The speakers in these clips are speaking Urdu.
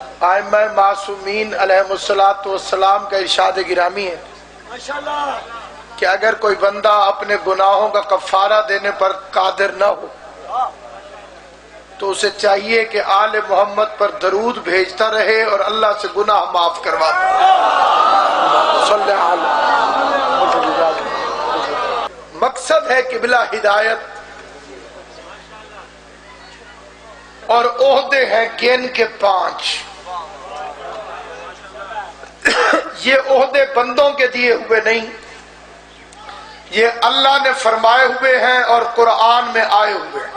ائمہ معصومین علیہم السلام کا ارشاد گرامی ہے کہ اگر کوئی بندہ اپنے گناہوں کا کفارہ دینے پر قادر نہ ہو تو اسے چاہیے کہ آل محمد پر درود بھیجتا رہے اور اللہ سے گناہ معاف کرواتا صلی اللہ علیہ۔ مقصد ہے قبلہ ہدایت اور عہدے ہیں گن کے 5۔ یہ عہدے بندوں کے دیے ہوئے نہیں، یہ اللہ نے فرمائے ہوئے ہیں اور قرآن میں آئے ہوئے ہیں۔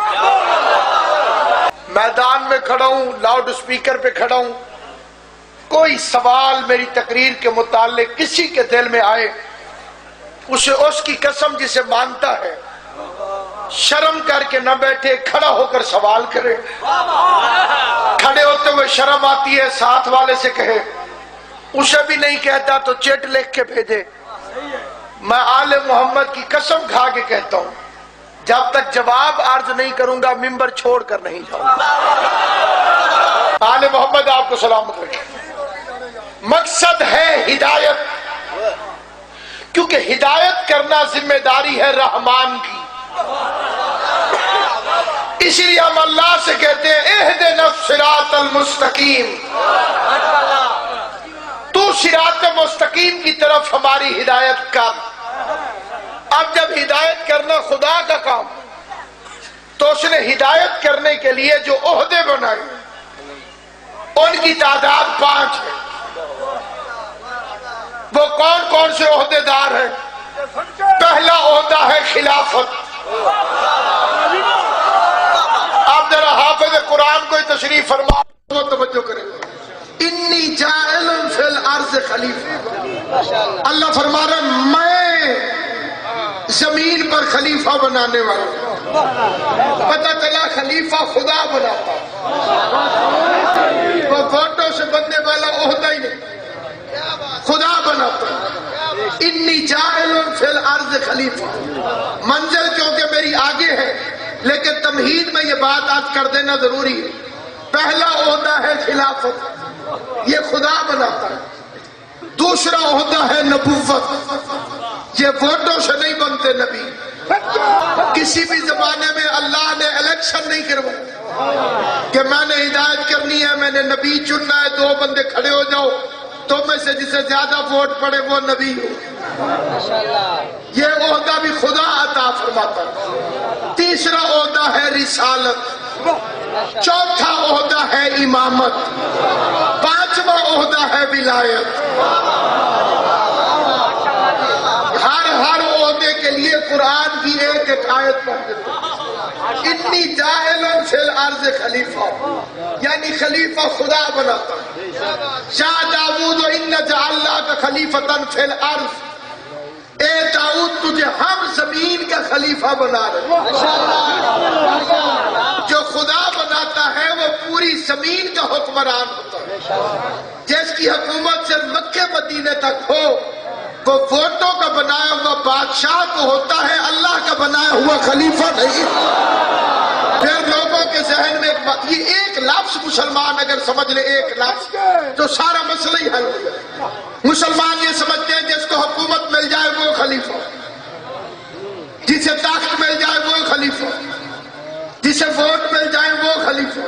میدان میں کھڑا ہوں، لاؤڈ سپیکر پہ کھڑا ہوں، کوئی سوال میری تقریر کے متعلق کسی کے دل میں آئے، اسے اس کی قسم جسے مانتا ہے شرم کر کے نہ بیٹھے، کھڑا ہو کر سوال کرے۔ کھڑے ہوتے ہوئے شرم آتی ہے ساتھ والے سے کہے، اسے بھی نہیں کہتا تو چٹ لکھ کے بھیجے۔ میں آل محمد کی قسم کھا کے کہتا ہوں جب تک جواب عرض نہیں کروں گا ممبر چھوڑ کر نہیں جاؤں گا۔ آل محمد آپ کو سلامت رکھے۔ مقصد ہے ہدایت، کیونکہ ہدایت کرنا ذمہ داری ہے رحمان کی۔ اس لیے ہم اللہ سے کہتے ہیں اہدنا الصراط المستقیم، تو صراط مستقیم کی طرف ہماری ہدایت کر۔ اب جب ہدایت کرنا خدا کا کام تو اس نے ہدایت کرنے کے لیے جو عہدے بنائے ان کی تعداد 5 ہے۔ وہ کون کون سے عہدے دار ہیں؟ پہلا عہدہ ہے خلافت۔ آپ ذرا حافظ قرآن کو تشریف فرما وہ توجہ کریں۔ انی جاعل فی الارض خلیفہ، اللہ فرما رہا ہے میں زمین پر خلیفہ بنانے والا ہوں۔ پتہ چلا خلیفہ خدا بناتا، وہ ووٹوں سے بننے والا عہدہ ہی نہیں، خدا بناتا۔ انی جاعل فی الارض خلیفہ، منزل کیونکہ میری آگے ہے لیکن تمہید میں یہ بات آج کر دینا ضروری ہے۔ پہلا عہدہ ہے خلافت، یہ خدا بناتا ہے۔ دوسرا عہدہ ہے نبوت، یہ ووٹوں سے نہیں بنتے نبی۔ کسی بھی زمانے میں اللہ نے الیکشن نہیں کروایا کہ میں نے ہدایت کرنی ہے، میں نے نبی چننا ہے، 2 بندے کھڑے ہو جاؤ، تم میں سے جسے زیادہ ووٹ پڑے وہ نبی ہو۔ یہ عہدہ بھی خدا عطا فرماتا ہے۔ تیسرا عہدہ ہے رسالت، چوتھا عہدہ ہے امامت، 5واں عہدہ ہے ولایت۔ ہر عہدے کے لیے قرآن کی ایک آیت پڑھ دیتے ہیں۔ انی جاعل فی الارض خلیفہ، یعنی خلیفہ خدا بناتا ہے۔ یا داؤد ان جعلناک خلیفۃ فی الارض، اے داؤد تجھے ہم زمین کا خلیفہ بنا رہے ہیں۔ جو خدا بناتا ہے وہ پوری زمین کا حکمران ہوتا ہے۔ جس کی حکومت سے مکہ مدینے تک ہو وہ ووٹوں کا بنایا ہوا بادشاہ تو ہوتا ہے، اللہ کا بنایا ہوا خلیفہ نہیں۔ پھر لوگوں کے ذہن میں یہ ایک لفظ مسلمان اگر سمجھ لے، ایک لفظ تو سارا مسئلہ ہی حل ہو جائے۔ مسلمان یہ سمجھتے ہیں جس کو حکومت مل جائے وہ خلیفہ، جسے طاقت مل جائے وہ خلیفہ، جسے ووٹ مل جائے وہ خلیفہ،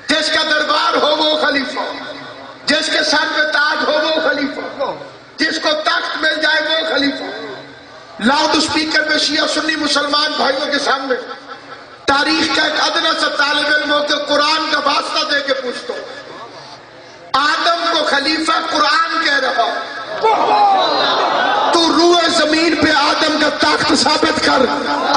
جس کا دربار ہو وہ خلیفہ، جس کے سر پہ تاج ہو وہ خلیفہ، جس کو تخت مل جائے وہ خلیفہ۔ لاؤڈ اسپیکر پہ شیعہ سنی مسلمان بھائیوں کے سامنے تاریخ کا ایک ادنا سا طالب علم ہو کے قرآن کا واسطہ دے کے پوچھتا ہوں، آدم کو خلیفہ قرآن کہہ رہا، تو روح زمین پہ آدم کا تخت ثابت کر،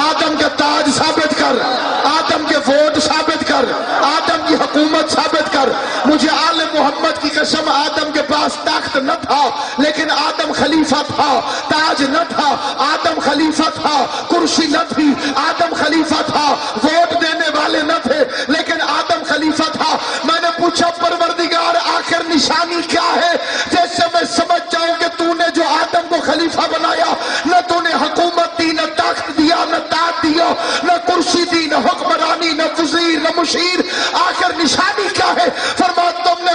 آدم کا تاج ثابت کر، آدم کے ووٹ ثابت کر، آدم کی حکومت ثابت کر۔ مجھے آل محمد کی قسم، آدم کے پاس تخت نہ تھا لیکن آدم خلیفہ تھا، تاج نہ تھا آدم خلیفہ تھا، کرسی نہ تھی آدم خلیفہ تھا، ووٹ دینے والے نہ تھے لیکن آدم خلیفہ تھا۔ میں نے پوچھا پروردگار آخر نشانی کیا ہے جس سے میں سمجھ جاؤں کہ تو نے جو آدم کو خلیفہ بنایا، نہ تو نے حکومت دی، نہ تخت دیا، نہ تاج دیا، نہ کرسی دی، نہ حکمرانی، نہ وزیر، نہ مشیر، آخر نشانی کیا ہے؟ فرمایا تم نے